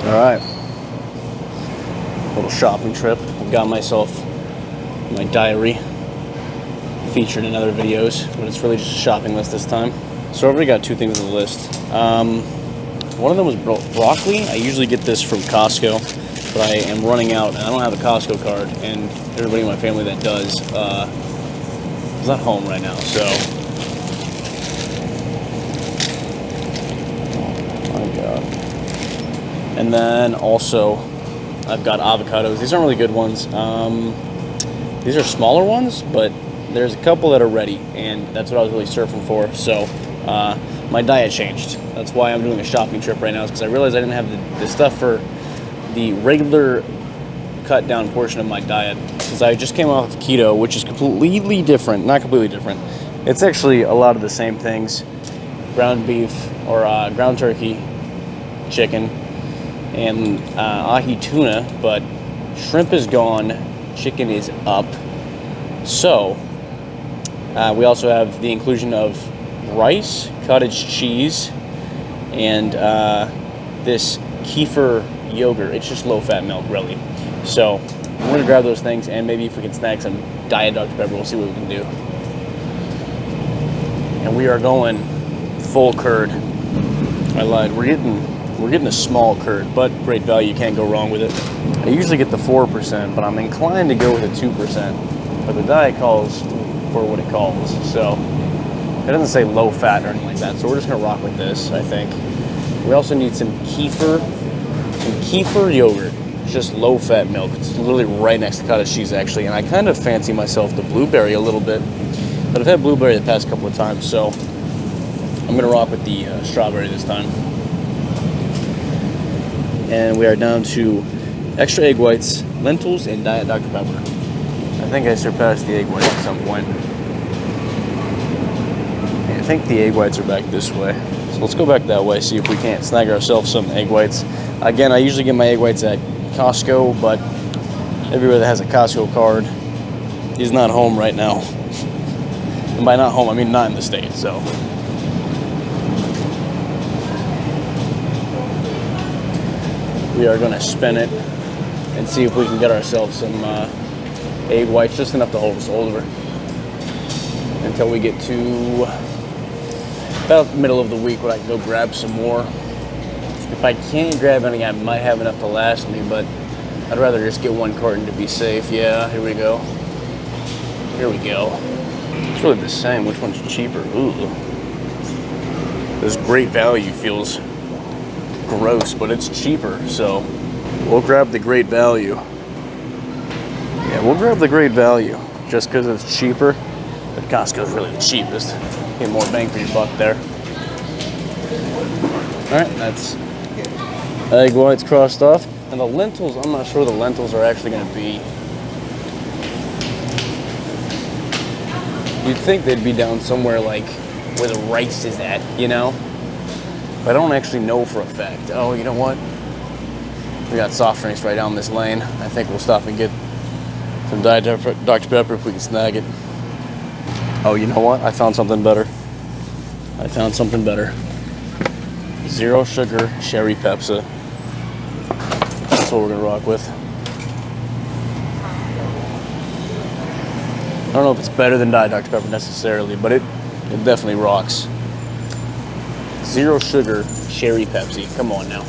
All right, little shopping trip. I've got myself my diary featured in other videos, but it's really just a shopping list this time. So I've already got 2 things on the list. One of them was broccoli. I usually get this from Costco, but I am running out, and I don't have a Costco card, and everybody in my family that does is not home right now, so. Oh my God. And then also, I've got avocados. These aren't really good ones. These are smaller ones, but there's a couple that are ready, and that's what I was really surfing for. So my diet changed. That's why I'm doing a shopping trip right now, because I realized I didn't have the stuff for the regular cut down portion of my diet, because I just came off of keto, which is completely different. Not completely different. It's actually a lot of the same things: ground beef or ground turkey, chicken, and ahi tuna, but shrimp is gone, chicken is up. So we also have the inclusion of rice, cottage cheese, and this kefir yogurt. It's just low-fat milk, really. So I'm gonna grab those things, and maybe if we can snag some Diet Dr. Pepper, we'll see what we can do. And we are going full curd. I lied. We're getting a small curd, but great value. You can't go wrong with it. I usually get the 4%, but I'm inclined to go with a 2%. But the diet calls for what it calls, so it doesn't say low fat or anything like that. So we're just gonna rock with this, I think. We also need some kefir yogurt. It's just low fat milk. It's literally right next to cottage cheese, actually. And I kind of fancy myself the blueberry a little bit, but I've had blueberry the past couple of times, so I'm gonna rock with the strawberry this time. And we are down to extra egg whites, lentils, and Diet Dr. Pepper. I think I surpassed the egg whites at some point. I think the egg whites are back this way. So let's go back that way, see if we can't snag ourselves some egg whites. Again, I usually get my egg whites at Costco, but everywhere that has a Costco card is not home right now. And by not home, I mean not in the States, so. We are gonna spin it and see if we can get ourselves some egg whites, just enough to hold us over until we get to about the middle of the week when I can go grab some more. If I can't grab any, I might have enough to last me, but I'd rather just get 1 carton to be safe. Yeah, here we go. Here we go. It's really the same. Which one's cheaper? Ooh. This great value feels gross, but it's cheaper, so we'll grab the great value. Yeah, we'll grab the great value just because it's cheaper, but Costco's really the cheapest. Get more bang for your buck there. All right, that's egg whites crossed off. And the lentils, I'm not sure the lentils are actually going to be. You'd think they'd be down somewhere like where the rice is at, you know? But I don't actually know for a fact. Oh, you know what? We got soft drinks right down this lane. I think we'll stop and get some Diet Dr. Pepper if we can snag it. Oh, you know what? I found something better. Zero sugar cherry Pepsi. That's what we're gonna rock with. I don't know if it's better than Diet Dr. Pepper necessarily, but it definitely rocks. Zero sugar cherry Pepsi. Come on now.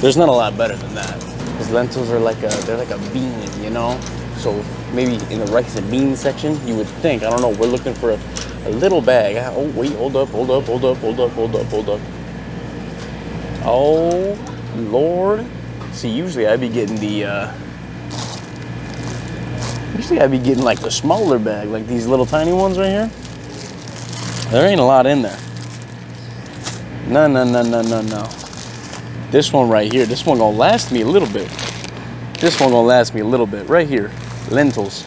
There's not a lot better than that. Because lentils are they're like a bean, you know? So maybe in the rice and beans section, you would think, I don't know, we're looking for a little bag. Oh, wait, hold up. Oh, Lord. See, usually I'd be getting like the smaller bag, like these little tiny ones right here. There ain't a lot in there. No. This one right here, this one gonna last me a little bit. Right here, lentils.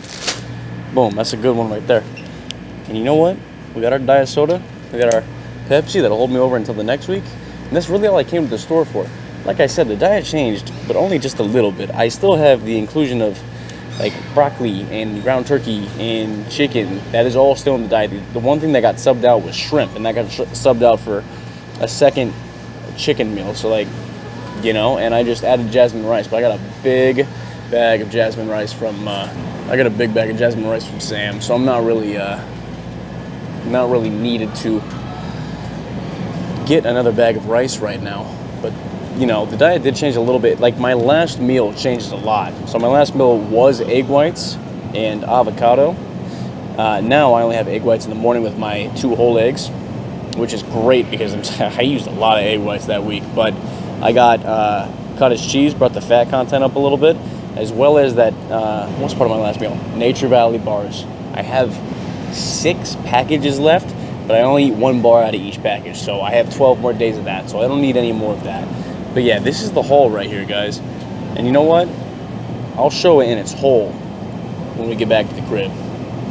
Boom, that's a good one right there. And you know what? We got our diet soda, we got our Pepsi that'll hold me over until the next week. And that's really all I came to the store for. Like I said, the diet changed, but only just a little bit. I still have the inclusion of like broccoli and ground turkey and chicken. That is all still in the diet. The one thing that got subbed out was shrimp, and that got subbed out for a second chicken meal. So like you know, and I just added jasmine rice. But I got a big bag of jasmine rice from Sam, so I'm not really needed to get another bag of rice right now. But you know, the diet did change a little bit. Like my last meal changed a lot. So my last meal was egg whites and avocado. Now I only have egg whites in the morning with my 2 whole eggs, which is great because I used a lot of egg whites that week. But I got cottage cheese, brought the fat content up a little bit, as well as that, what's part of my last meal? Nature Valley bars. I have 6 packages left, but I only eat 1 bar out of each package. So I have 12 more days of that, so I don't need any more of that. But yeah, this is the haul right here, guys. And you know what? I'll show it in its whole when we get back to the crib.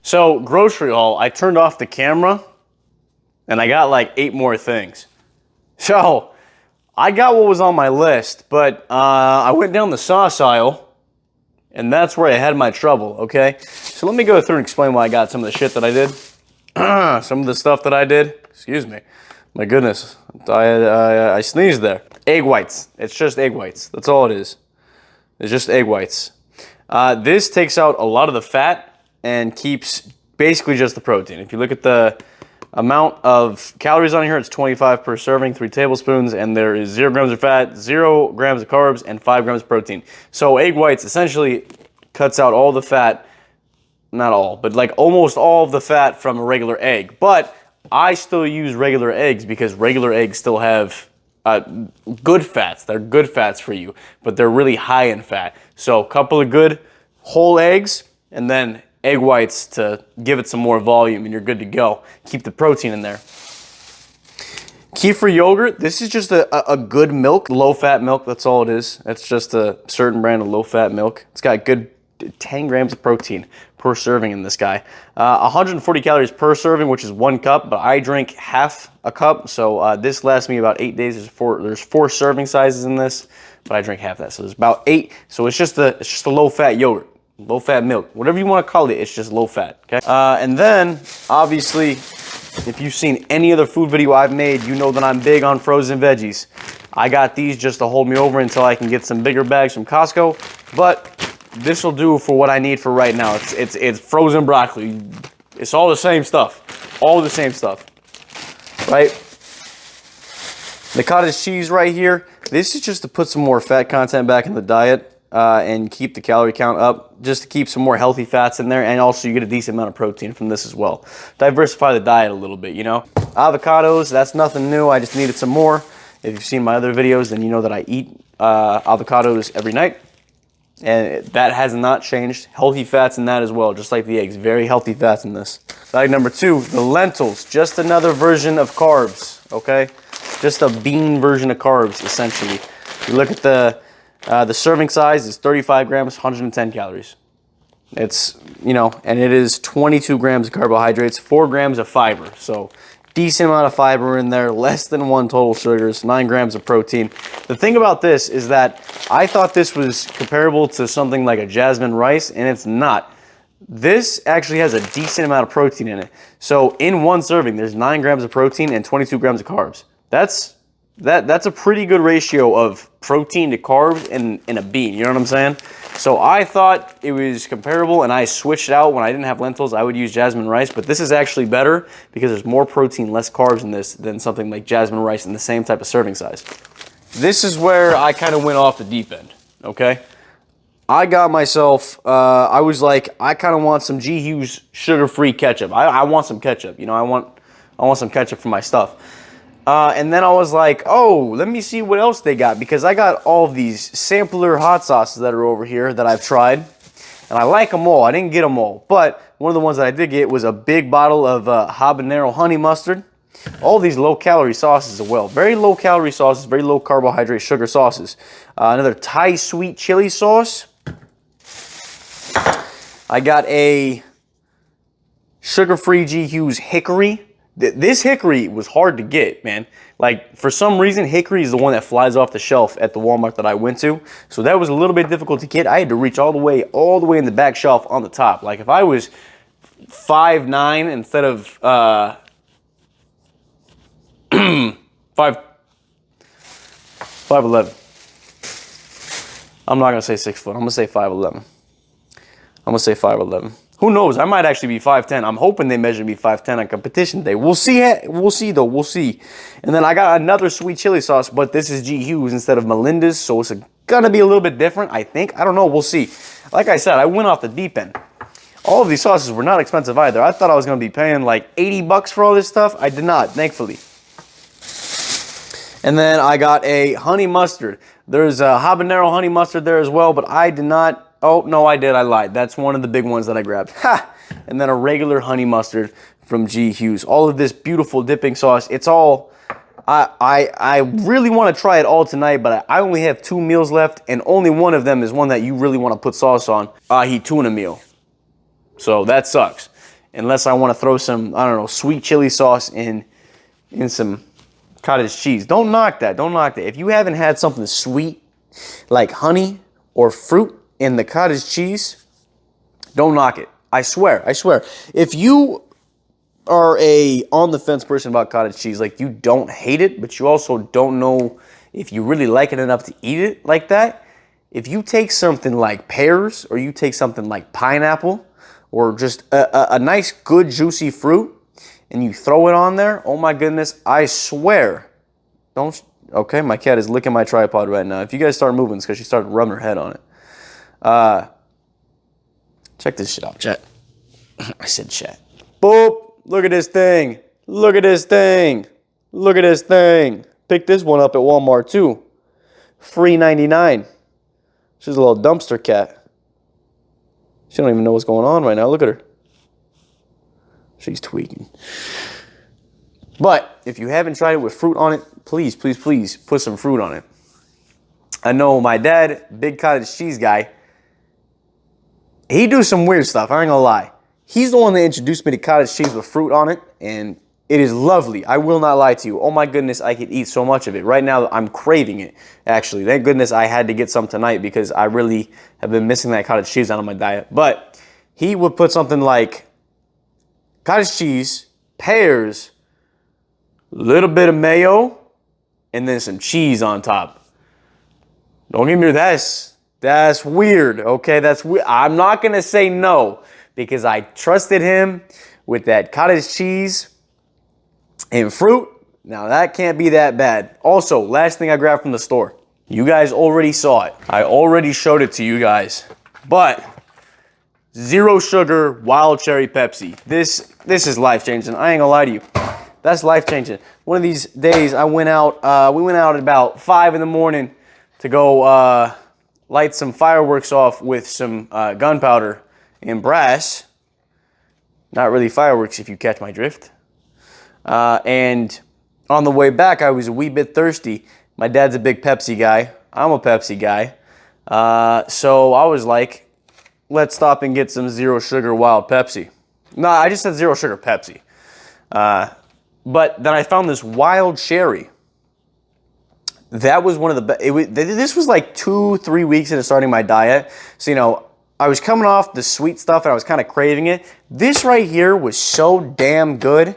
So, grocery haul, I turned off the camera and I got like 8 more things. So, I got what was on my list, but I went down the sauce aisle and that's where I had my trouble, okay? So let me go through and explain why I got some of the shit that I did. Some of the stuff that I did. Excuse me. My goodness, I sneezed there. Egg whites. It's just egg whites. That's all it is. It's just egg whites. This takes out a lot of the fat and keeps basically just the protein. If you look at the amount of calories on here, it's 25 per serving, 3 tablespoons, and there is 0 grams of fat, 0 grams of carbs, and 5 grams of protein. So egg whites essentially cuts out all the fat, not all, but like almost all of the fat from a regular egg. But I still use regular eggs because regular eggs still have good fats. They're good fats for you, but they're really high in fat. So a couple of good whole eggs, and then egg whites to give it some more volume, and you're good to go. Keep the protein in there. Kefir yogurt, this is just a good milk, low-fat milk, that's all it is. It's just a certain brand of low-fat milk. It's got good 10 grams of protein per serving in this guy. 140 calories per serving, which is 1 cup, but I drink half a cup, so this lasts me about 8 days. There's 4 serving sizes in this, but I drink half that, so there's about 8. So it's just a low-fat yogurt. Low-fat milk, whatever you want to call it, it's just low-fat, okay? And then, obviously, if you've seen any other food video I've made, you know that I'm big on frozen veggies. I got these just to hold me over until I can get some bigger bags from Costco, but this will do for what I need for right now. It's frozen broccoli. It's all the same stuff. All the same stuff, right? The cottage cheese right here, this is just to put some more fat content back in the diet. And keep the calorie count up, just to keep some more healthy fats in there, and also you get a decent amount of protein from this as well. Diversify the diet a little bit, you know. Avocados, that's nothing new, I just needed some more. If you've seen my other videos, then you know that I eat avocados every night, and that has not changed. Healthy fats in that as well, just like the eggs, very healthy fats in this. Bag number 2, the lentils, just another version of carbs, okay? Just a bean version of carbs, essentially. You look at the serving size is 35 grams, 110 calories. It's, you know, and it is 22 grams of carbohydrates, 4 grams of fiber. So decent amount of fiber in there, less than 1 total sugars, 9 grams of protein. The thing about this is that I thought this was comparable to something like a jasmine rice, and it's not. This actually has a decent amount of protein in it. So in 1 serving, there's 9 grams of protein and 22 grams of carbs. That's a pretty good ratio of protein to carbs in a bean, you know what I'm saying? So I thought it was comparable, and I switched it out. When I didn't have lentils, I would use jasmine rice, but this is actually better because there's more protein, less carbs in this than something like jasmine rice in the same type of serving size. This is where I kind of went off the deep end, okay? I got myself, I was like, I kind of want some G. Hughes sugar-free ketchup. I want some ketchup, you know, I want some ketchup for my stuff. And then I was like, oh, let me see what else they got, because I got all of these sampler hot sauces that are over here that I've tried, and I like them all. I didn't get them all, but one of the ones that I did get was a big bottle of habanero honey mustard. All these low-calorie sauces as well. Very low-calorie sauces, very low carbohydrate sugar sauces. Another Thai sweet chili sauce. I got a sugar-free G. Hughes hickory. This hickory was hard to get, man. Like, for some reason, hickory is the one that flies off the shelf at the Walmart that I went to. So that was a little bit difficult to get. I had to reach all the way in the back shelf on the top. Like, if I was 5'9" instead of 5'11". I'm not gonna say 6 foot. I'm gonna say 5'11". I'm gonna say 5'11". Who knows? I might actually be 5'10". I'm hoping they measure me 5'10" on competition day. We'll see. We'll see though. We'll see. And then I got another sweet chili sauce, but this is G. Hughes instead of Melinda's, so it's gonna be a little bit different, I think. I don't know. We'll see. Like I said, I went off the deep end. All of these sauces were not expensive either. I thought I was gonna be paying like 80 bucks for all this stuff. I did not, thankfully. And then I got a honey mustard. There's a habanero honey mustard there as well, but I did not. Oh, no, I did. I lied. That's one of the big ones that I grabbed. Ha! And then a regular honey mustard from G. Hughes. All of this beautiful dipping sauce. It's all... I really want to try it all tonight, but I only have 2 meals left, and only one of them is one that you really want to put sauce on. Ahi tuna meal. So that sucks. Unless I want to throw some, I don't know, sweet chili sauce in some cottage cheese. Don't knock that. Don't knock that. If you haven't had something sweet like honey or fruit in the cottage cheese, don't knock it. I swear, I swear. If you are a on the fence person about cottage cheese, like you don't hate it, but you also don't know if you really like it enough to eat it like that, if you take something like pears or you take something like pineapple or just a nice good juicy fruit and you throw it on there, oh my goodness, I swear. Don't, okay, my cat is licking my tripod right now. If you guys start moving, it's because she started rubbing her head on it. Check this shit out, chat. I said chat. Boop. Look at this thing. Look at this thing. Look at this thing. Picked this one up at Walmart too. Free 99. She's a little dumpster cat. She don't even know what's going on right now. Look at her. She's tweaking. But if you haven't tried it with fruit on it, please, please, please put some fruit on it. I know my dad, big cottage cheese guy, he do some weird stuff, I ain't gonna lie. He's the one that introduced me to cottage cheese with fruit on it, and it is lovely. I will not lie to you. Oh my goodness, I could eat so much of it. Right now, I'm craving it, actually. Thank goodness I had to get some tonight because I really have been missing that cottage cheese out of my diet. But he would put something like cottage cheese, pears, a little bit of mayo, and then some cheese on top. Don't get me that's weird, okay? That's weird. I'm not gonna say no because I trusted him with that cottage cheese and fruit. Now that can't be that bad. Also, last thing I grabbed from the store. You guys already saw it. I already showed it to you guys. But zero sugar wild cherry Pepsi. This is life-changing. I ain't gonna lie to you. That's life-changing. One of these days I went out, we went out at about 5 in the morning to go light some fireworks off with some gunpowder and brass. Not really fireworks if you catch my drift. And on the way back, I was a wee bit thirsty. My dad's a big Pepsi guy. I'm a Pepsi guy. So I was like, let's stop and get some zero sugar wild Pepsi. No, I just said zero sugar Pepsi. But then I found this wild cherry. That was one of the best. This was like 2-3 weeks into starting my diet. So, you know, I was coming off the sweet stuff and I was kind of craving it. This right here was so damn good.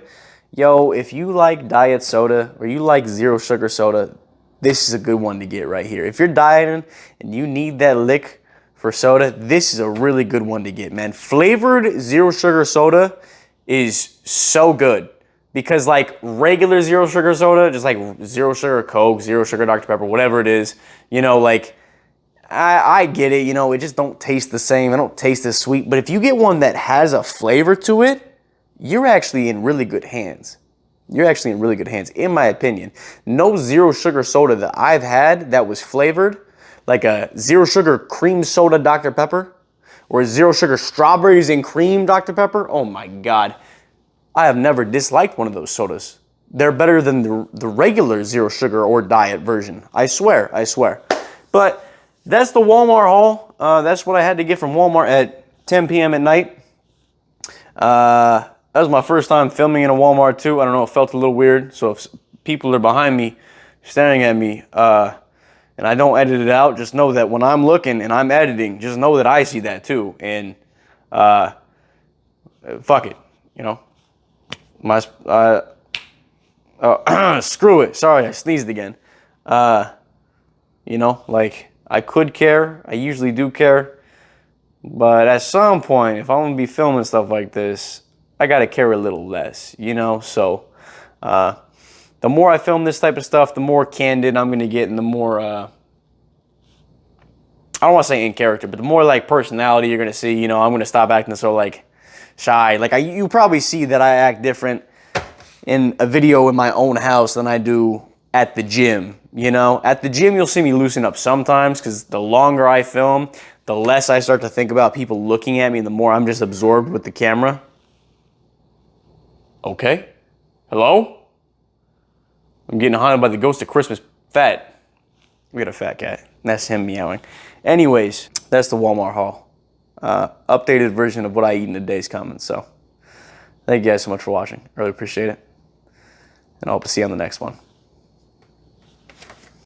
Yo, if you like diet soda or you like zero sugar soda, this is a good one to get right here. If you're dieting and you need that lick for soda, this is a really good one to get, man. Flavored zero sugar soda is so good. Because like regular zero sugar soda, just like zero sugar Coke, zero sugar Dr. Pepper, whatever it is, you know, like I get it, you know, it just don't taste the same. It don't taste as sweet. But if you get one that has a flavor to it, you're actually in really good hands. You're actually in really good hands, in my opinion. No zero sugar soda that I've had that was flavored, like a zero sugar cream soda Dr. Pepper, or a zero sugar strawberries and cream Dr. Pepper, oh my God. I have never disliked one of those sodas. They're better than the regular zero sugar or diet version. I swear, I swear. But that's the Walmart haul. That's what I had to get from Walmart at 10 p.m. at night. That was my first time filming in a Walmart too. I don't know, it felt a little weird. So if people are behind me staring at me and I don't edit it out, just know that when I'm looking and I'm editing, just know that I see that too. And fuck it, you know. Screw it. Sorry, I sneezed again. You know, like I could care. I usually do care. But at some point, if I'm gonna be filming stuff like this, I gotta care a little less, you know? So, the more I film this type of stuff, the more candid I'm gonna get, and the more, I don't wanna say in character, but the more like personality you're gonna see, you know, I'm gonna stop acting so like shy. Like you probably see that I act different in a video in my own house than I do at the gym, you know? At the gym, you'll see me loosen up sometimes because the longer I film, the less I start to think about people looking at me, the more I'm just absorbed with the camera. Okay. Hello? I'm getting haunted by the ghost of Christmas Fat. We got a fat cat. That's him meowing. Anyways, that's the Walmart haul. Updated version of what I eat in a day's coming, so thank you guys so much for watching. Really appreciate it. And I hope to see you on the next one.